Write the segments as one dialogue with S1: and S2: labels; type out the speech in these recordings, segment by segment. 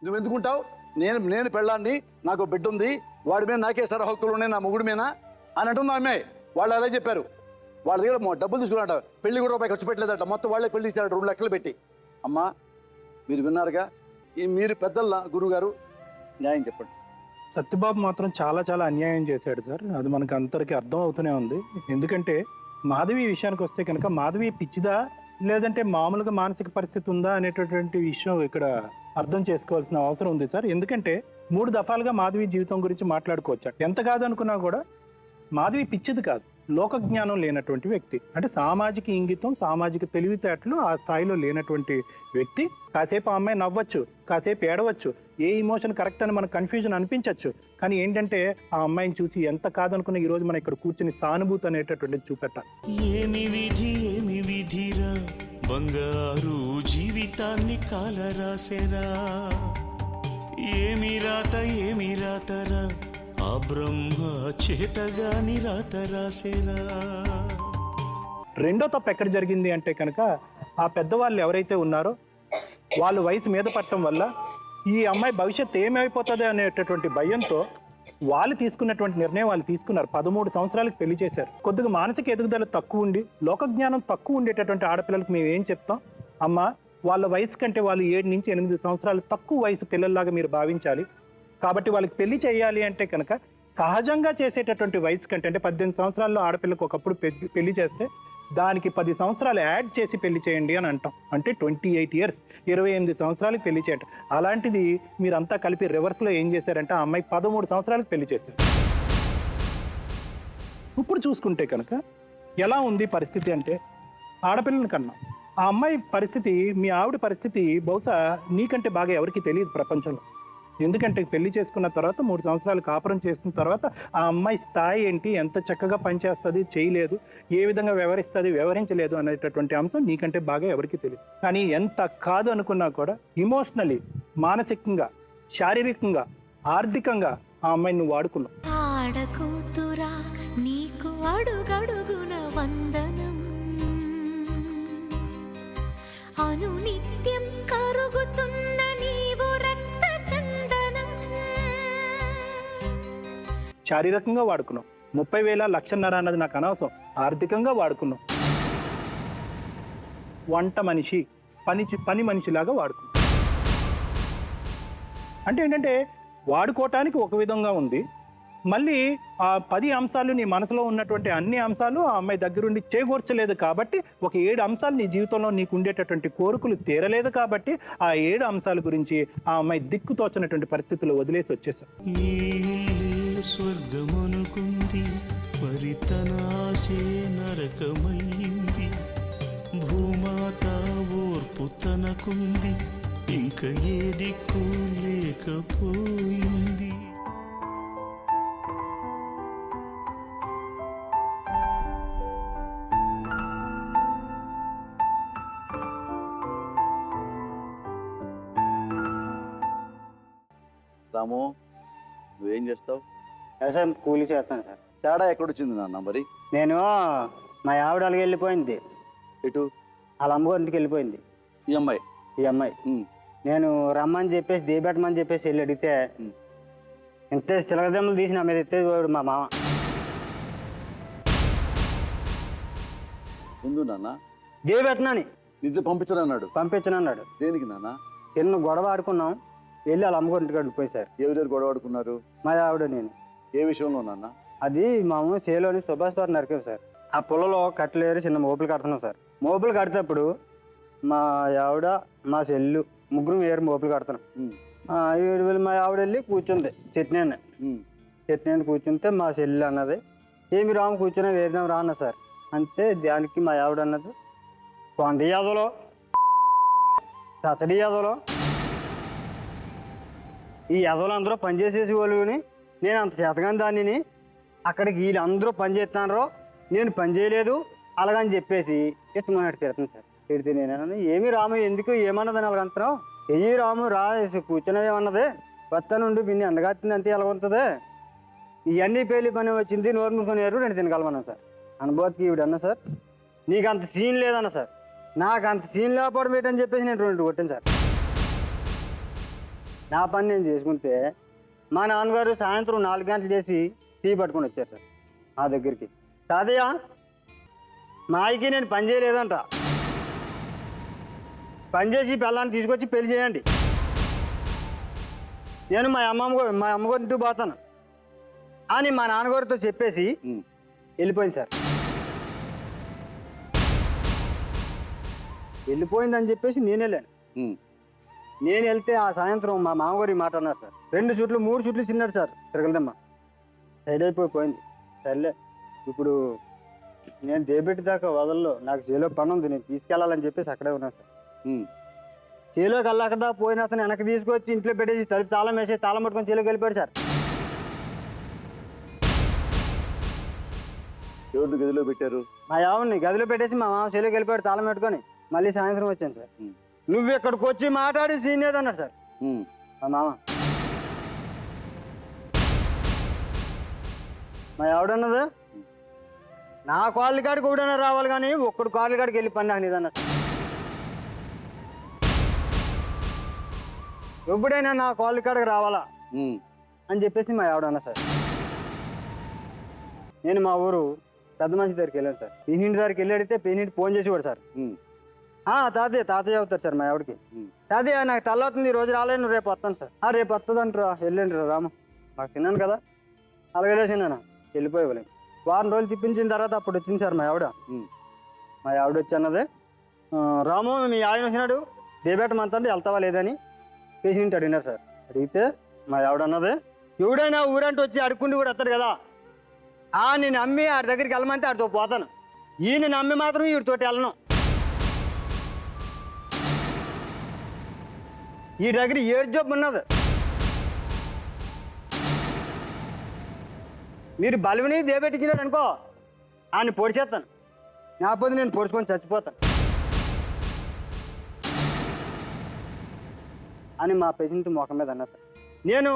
S1: నువ్వు ఎందుకుంటావు? నేను పెళ్ళాన్ని, నాకు బిడ్డ ఉంది, వాడి మీద నాకే సర హక్కులు ఉన్నాయి, నా మొగుడి మీద అని అంటుంది అమ్మాయి. వాళ్ళు అలా చెప్పారు. వాళ్ళ దగ్గర డబ్బులు తీసుకున్నాట, పెళ్లి కూడా రూపాయి ఖర్చు పెట్టలేదట, మొత్తం వాళ్ళే పెళ్లి ఇస్తారట 2 లక్షలు పెట్టి. అమ్మా మీరు విన్నారుగా, మీరు పెద్దల గురువుగారు న్యాయం చెప్పండి.
S2: సత్యబాబు మాత్రం చాలా చాలా అన్యాయం చేశాడు సార్. అది మనకు అందరికీ అర్థం అవుతూనే ఉంది. ఎందుకంటే మాధవి విషయానికి వస్తే కనుక మాధవి పిచ్చిదా లేదంటే మామూలుగా మానసిక పరిస్థితి ఉందా అనేటటువంటి విషయం ఇక్కడ అర్థం చేసుకోవాల్సిన అవసరం ఉంది సార్. ఎందుకంటే 3 దఫాలుగా మాధవి జీవితం గురించి మాట్లాడుకోవచ్చు. ఎంత కాదనుకున్నా కూడా మాధవి పిచ్చిది కాదు, లోక జ్ఞానం లేనటువంటి వ్యక్తి. అంటే సామాజిక ఇంగితం, సామాజిక తెలివితేటలు ఆ స్థాయిలో లేనటువంటి వ్యక్తి. కాసేపు ఆ అమ్మాయి నవ్వచ్చు, కాసేపు ఏడవచ్చు, ఏ ఇమోషన్ కరెక్ట్ అని మనకు కన్ఫ్యూజన్ అనిపించవచ్చు. కానీ ఏంటంటే ఆ అమ్మాయిని చూసి ఎంత కాదనుకున్న ఈ రోజు మనం ఇక్కడ కూర్చుని సానుభూతి అనేటటువంటిది చూపెట్టాలి.
S3: ఏమి విధి ఏమి విధిరా, బంగారు జీవితాన్ని కాలరాసేరా, ఏమి రాతరా, ఆ బ్రహ్మ చేతగాని రాత రాసేరా.
S2: రెండో తప్పు ఎక్కడ జరిగింది అంటే కనుక ఆ పెద్దవాళ్ళు ఎవరైతే ఉన్నారో వాళ్ళు వయసు మీద పట్టడం వల్ల ఈ అమ్మాయి భవిష్యత్తు ఏమైపోతుంది అనేటటువంటి భయంతో వాళ్ళు తీసుకున్నటువంటి నిర్ణయం వాళ్ళు తీసుకున్నారు. 13 సంవత్సరాలకు పెళ్లి చేశారు. కొద్దిగా మానసిక ఎదుగుదల తక్కువ ఉండి, లోక జ్ఞానం తక్కువ ఉండేటటువంటి ఆడపిల్లలకు మేము ఏం చెప్తాం, అమ్మ వాళ్ళ వయసు కంటే వాళ్ళు 7 నుంచి 8 సంవత్సరాలు తక్కువ వయసు పిల్లల్లాగా మీరు భావించాలి. కాబట్టి వాళ్ళకి పెళ్లి చేయాలి అంటే కనుక సహజంగా చేసేటటువంటి వయసు కంటే, అంటే 18 సంవత్సరాల్లో ఆడపిల్లకు ఒకప్పుడు పెళ్లి చేస్తే దానికి 10 సంవత్సరాలు యాడ్ చేసి పెళ్లి చేయండి అని అంటాం. అంటే 28 ఇయర్స్, 28 సంవత్సరాలకు పెళ్లి చేయటం. అలాంటిది మీరంతా కలిపి రివర్స్లో ఏం చేశారంటే ఆ అమ్మాయి 13 సంవత్సరాలకు పెళ్లి చేశారు. ఇప్పుడు చూసుకుంటే కనుక ఎలా ఉంది పరిస్థితి అంటే, ఆడపిల్లని కన్నా ఆ అమ్మాయి పరిస్థితి, మీ ఆవిడ పరిస్థితి బహుశా నీకంటే బాగా ఎవరికి తెలియదు ప్రపంచంలో. ఎందుకంటే పెళ్లి చేసుకున్న తర్వాత 3 సంవత్సరాలు కాపురం చేసుకున్న తర్వాత ఆ అమ్మాయి స్థాయి ఏంటి, ఎంత చక్కగా పనిచేస్తుంది, చేయలేదు, ఏ విధంగా వ్యవహరిస్తుంది, వ్యవహరించలేదు అనేటటువంటి అంశం నీకంటే బాగా ఎవరికి తెలియదు. కానీ ఎంత కాదు అనుకున్నా కూడా ఇమోషనలీ, మానసికంగా, శారీరకంగా, ఆర్థికంగా ఆ అమ్మాయిని నువ్వు వాడుకున్నావు.
S4: ఆడకూతురా నీకు అడుగడుగున వందనం, అనునిత్యం కరుగుతున్న నీవు రక్త చందనం.
S2: శారీరకంగా వాడుకున్నావు. 30,000 1,00,000 అన్నది నాకు అనవసరం. ఆర్థికంగా వాడుకున్నావు. వంట మనిషి, పని మనిషిలాగా వాడుకున్నావు. అంటే ఏంటంటే వాడుకోవటానికి ఒక విధంగా ఉంది, మళ్ళీ ఆ 10 అంశాలు నీ మనసులో ఉన్నటువంటి అన్ని అంశాలు ఆ అమ్మాయి దగ్గరుండి చేకూర్చలేదు కాబట్టి, ఒక 7 అంశాలు నీ జీవితంలో నీకు ఉండేటటువంటి కోరికలు తీరలేదు కాబట్టి ఆ 7 అంశాల గురించి ఆ అమ్మాయి దిక్కుతోచనటువంటి పరిస్థితుల్లో వదిలేసి వచ్చేసాం.
S3: స్వర్గమనుకుంది మరి తన ఆశే నరకమయ్యింది, భూమాత ఓర్పు తనకుంది ఇంక ఏ దిక్కు లేకపోయింది.
S1: రాము నువ్వేం చేస్తావు?
S5: వ్యవసాయం కూలీ చేస్తాను సార్.
S1: తేడా ఎక్కడొచ్చింది నాన్న మరి?
S5: నేను మా ఆవిడ అలాగే వెళ్ళిపోయింది,
S1: ఎటు?
S5: వాళ్ళ అమ్మగారింటికి వెళ్ళిపోయింది
S1: ఈ అమ్మాయి.
S5: నేను రమ్మని చెప్పేసి దేబెట్టమని చెప్పేసి వెళ్ళి అడిగితే ఇంతే తిలగదమ్ములు తీసి నా మీద ఎత్తేవాడు మా మామ.
S1: ఎందు నాన్న?
S5: దేబెట్టనని
S1: నిద్ర పంపించనన్నాడు.
S5: పంపించనన్నాడు.
S1: దేనికి నాన్న?
S5: చిన్న గొడవ ఆడుకున్నాం, వెళ్ళి వాళ్ళ అమ్మగారింటికి వెళ్ళిపోయి సార్.
S1: ఎవరెవరు గొడవ ఆడుకున్నారు?
S5: మా ఆవిడ నేను.
S1: ఏ విషయంలో నాన్న?
S5: అది మామూలు సేలోని సుభాష్ ద్వారా నరికాం సార్. ఆ పొలంలో కట్టలు ఏరి చిన్న మోపులు కడుతున్నాం సార్. మోపులు కడితేప్పుడు మా ఆవిడ, మా చెల్లు ముగ్గురు ఏరు మోపులు కడుతున్నాం. మా ఆవిడ వెళ్ళి కూర్చుంది చెట్టు కూర్చుంటే మా చెల్లి అన్నది, ఏమి రాము కూర్చున్నా వేరుదాం రా అన్న సార్. అంతే దానికి మా ఆవిడ అన్నది, కొండ యాదలో చచ్చడి యాదలో ఈ యాదవులు అందరూ పనిచేసేసి వాళ్ళని, నేను అంత చేతగాని దానిని అక్కడికి వీళ్ళందరూ పని చేస్తున్నారో నేను పని చేయలేదు అలాగని చెప్పేసి ఎట్టుమన్నట్టు తిడుతుంది సార్. తిడితే నేను ఏమి రాము ఎందుకు ఏమన్నదని అలాగంటున్నావు, ఎయ్యి రాము రా కూర్చున్నా ఏమన్నది, కొత్త నుండి పిన్ని అండగాత్తింది అంతే ఎలాగొస్తుంది, ఇవన్నీ పేలి పని వచ్చింది నోరు మూసుకునేరు నేను తినగలమన్నాను సార్. అనుభవానికి ఈవిడన్నా సార్ నీకు అంత సీన్ లేదన్న సార్. నాకు అంత సీన్ లేకపోవడం ఏంటని చెప్పేసి నేను 2 కొట్టాను సార్. నా పని నేను చేసుకుంటే మా నాన్నగారు సాయంత్రం 4 గంటలు చేసి టీ పట్టుకొని వచ్చారు సార్ నా దగ్గరికి. తాతయ్య మాయకి నేను పని చేయలేదంట, పని చేసి పిల్లాన్ని తీసుకొచ్చి పెళ్లి చేయండి, నేను మా అమ్మగారి ఇంటికి పోతాను అని మా నాన్నగారితో చెప్పేసి వెళ్ళిపోయింది సార్. వెళ్ళిపోయిందని చెప్పేసి నేను వెళ్ళాను. నేను వెళ్తే ఆ సాయంత్రం మా మామగారు ఈ మాట అన్నారు సార్. 2 చుట్లు 3 చుట్లు చిన్నాడు సార్ తిరగలదమ్మా, సైడ్ అయిపోయింది. సర్లే ఇప్పుడు నేను దేబెట్టి దాకా వదల్లో, నాకు చేలో పని ఉంది, నేను తీసుకెళ్ళాలని చెప్పేసి అక్కడే ఉన్నాను సార్. చేలోకి వెళ్ళకుండా పోయిన అతను వెనక్కి తీసుకొచ్చి ఇంట్లో పెట్టేసి తలుపు తాళం వేసి తాళం పట్టుకొని చేలోకి వెళ్ళిపోయాడు సార్.
S1: ఎవరిని గదిలో పెట్టారు?
S5: మా ఆవిడని గదిలో పెట్టేసి మా మామ చేలోకి వెళ్ళిపోయాడు తాళం పెట్టుకొని. మళ్ళీ సాయంత్రం వచ్చాను సార్. నువ్వు ఇక్కడికి వచ్చి మాట్లాడి సీన్ ఏదన్నారు సార్ మా మామ. మా ఆవిడన్నది నా కాళ్ళ కాడికి ఒకడైనా రావాలి కానీ ఒక్కడు కాళ్ళ కాడికి వెళ్ళి పని నాకు ఇదన్నారు. ఎప్పుడైనా నా కాళ్ళ కాడికి రావాలా అని చెప్పేసి మా ఆవిడ అన్న సార్. నేను మా ఊరు పెద్ద మనిషి దగ్గరికి వెళ్ళాను సార్. పెయినింటి దగ్గరికి వెళ్ళి అడిగితే పెయినింటి ఫోన్ చేసేవాడు సార్. తాతయ్య అవుతారు సార్ మా ఆవిడకి. తాతయ్య నాకు తల్లవుతుంది, ఈ రోజు రాలేదు, నువ్వు రేపు వస్తాను సార్. రేపు వస్తుందంటారా, వెళ్ళండి రా రామ, మాకు తిన్నాను కదా అలాగే తిన్నాను, వెళ్ళిపోయేవాళ్ళం. 1 వారం రోజులు తిప్పించిన తర్వాత అప్పుడు వచ్చింది సార్ మా ఆవిడ. మా ఆవిడ వచ్చి అన్నది, రాము మీ ఆయన వచ్చినాడు దేబెట్టమంతంటే వెళ్తావా లేదని పేషెంట్ అడిగినారు సార్. అడిగితే మా ఆవిడ అన్నది, ఎవడైనా ఊరంటే వచ్చి అడుక్కుండి కూడా వస్తాడు కదా, నేను నమ్మి ఆడి దగ్గరికి వెళ్ళమంటే ఆడితో పోతాను, ఈయన నమ్మి మాత్రం వీడితోటి వెళ్ళను, ఈ దగ్గర 7 జాబ్ ఉన్నది, మీరు బలువుని దేబెట్టించినారు అనుకో ఆయన పొడిచేస్తాను, నాపోతే నేను పొడుచుకొని చచ్చిపోతాను అని మా పేషెంట్ ముఖం మీద అన్నా సార్. నేను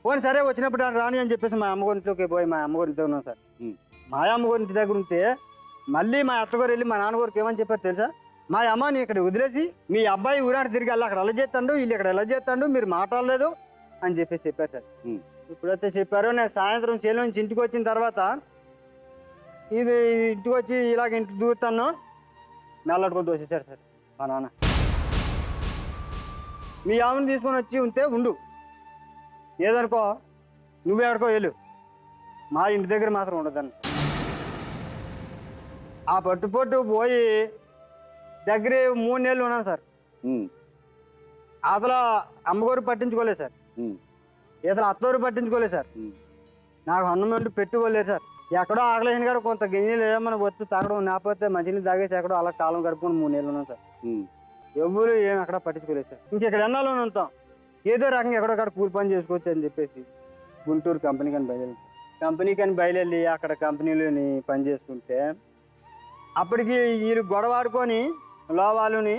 S5: పోనీ సరే వచ్చినప్పుడు రాని అని చెప్పేసి మా అమ్మగారింట్లోకి పోయి మా అమ్మగారింట్లో ఉన్నాను సార్. మా అమ్మగారింటి దగ్గర ఉంటే మళ్ళీ మా అత్తగారు వెళ్ళి మా నాన్నగారికి ఏమని చెప్పారు తెలుసా, మా అమ్మని ఇక్కడ వదిలేసి మీ అబ్బాయి ఊరాట తిరిగి వెళ్ళి అక్కడ ఎలా చేస్తాడు, వీళ్ళు ఇక్కడ ఎలా చేస్తాడు, మీరు మాట్లాడలేదు అని చెప్పేసి చెప్పారు సార్. ఇప్పుడైతే చెప్పారో నేను సాయంత్రం చేలో నుంచి ఇంటికి వచ్చిన తర్వాత ఇది ఇంటికి వచ్చి ఇలాగ ఇంటికి దూరుతాను మెల్లడుకొని దోసేశారు సార్ మా నాన్న. మీ ఆవిని తీసుకొని వచ్చి ఉంటే ఉండు, ఏదనుకో నువ్వే ఆడుకో వెళ్ళు, మా ఇంటి దగ్గర మాత్రం ఉండదని. ఆ పట్టు పోయి దగ్గర 3 నెలలు ఉన్నాను సార్. అసలు అమ్మగారు పట్టించుకోలేదు సార్, ఇతను అత్తగారు పట్టించుకోలేదు సార్, నాకు అన్నం అంటూ పెట్టుకోలేదు సార్. ఎక్కడో ఆకలేసిన కాడ కొంత గిన్నెలు ఏమన్నా వస్తు తాగడం, లేకపోతే మంచినీళ్ళు తాగేసి ఎక్కడో అలా కాలం గడుపుకొని 3 నెలలు ఉన్నాం సార్. ఎవరు ఏమి ఎక్కడ పట్టించుకోలేదు సార్. ఇంకెక్కడ ఎన్నాళ్ళు ఉంటాం, ఏదో రకంగా ఎక్కడొక్కడ కూలి పని చేసుకోవచ్చు అని చెప్పేసి గుంటూరు కంపెనీకి అని బయలుదేరి కంపెనీకి బయలుదేరి అక్కడ కంపెనీలోని పని చేసుకుంటే అప్పటికి వీళ్ళు గొడవ ఆడుకొని లోవాలుని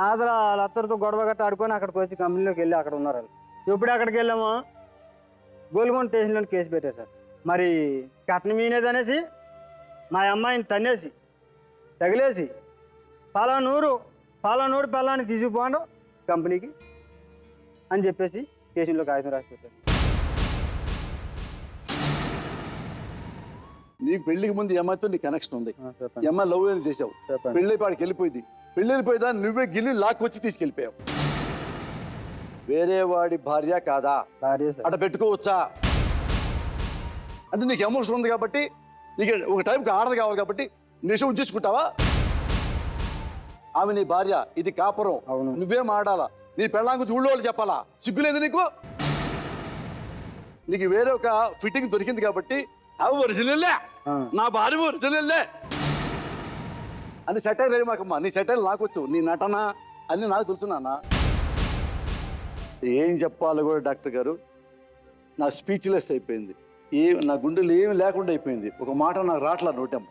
S5: ఆదర అత్తరితో గొడవ గట్ట ఆడుకొని అక్కడికి వచ్చి కంపెనీలోకి వెళ్ళి అక్కడ ఉన్నారు వాళ్ళు. ఎప్పుడు అక్కడికి వెళ్ళామో గోల్కొండ స్టేషన్లో కేసు పెట్టారు సార్. మరి కట్నం మీనేదనేసి మా అమ్మాయిని తన్నేసి తగిలేసి పలానూరు పిల్లాన్ని తీసుకుపోండు కంపెనీకి అని చెప్పేసి స్టేషన్లో కాగితం రాసి పెట్టారు.
S1: నీకు పెళ్లికి ముందు అమ్మాయితో నీ కనెక్షన్ ఉంది,
S5: చెప్పండి.
S1: అమ్మాయి లవ్ అని చేసావు,
S5: చెప్పండి.
S1: పెళ్ళి పాడికి వెళ్ళిపోయింది, పెళ్ళి వెళ్ళిపోయేదా నువ్వే గిల్లి లాక్కొచ్చి తీసుకెళ్ళిపోయావు. వేరే వాడి భార్య కాదా,
S5: భార్య సార్.
S1: అట్లా పెట్టుకోవచ్చా? అంటే నీకు ఎమోషన్ ఉంది కాబట్టి, నీకు ఒక టైంకి ఆడదు కావాలి కాబట్టి నిషం ఉంచేసుకుంటావా? ఆమె నీ భార్య, ఇది కాపురం,
S5: అవును.
S1: నువ్వేం ఆడాలా, నీ పెళ్ళాం గురించి ఊళ్ళో వాళ్ళు చెప్పాలా? సిగ్గులేదు నీకు? నీకు వేరే ఒక ఫిట్టింగ్ దొరికింది కాబట్టి అవి ఒరిజినల్లే, నా భార్య ఒరిజినల్లే అని సెటైర్ వేయమాకమ్మా. నీ సెటైర్ నాకు వచ్చు, నీ నటన అన్ని నాకు తెలుసు నాన్న. ఏం చెప్పాలి కూడా డాక్టర్ గారు, నా స్పీచ్లెస్ అయిపోయింది, నా గుండెలు ఏమి లేకుండా అయిపోయింది, ఒక మాట నాకు రాట్లా నోటం.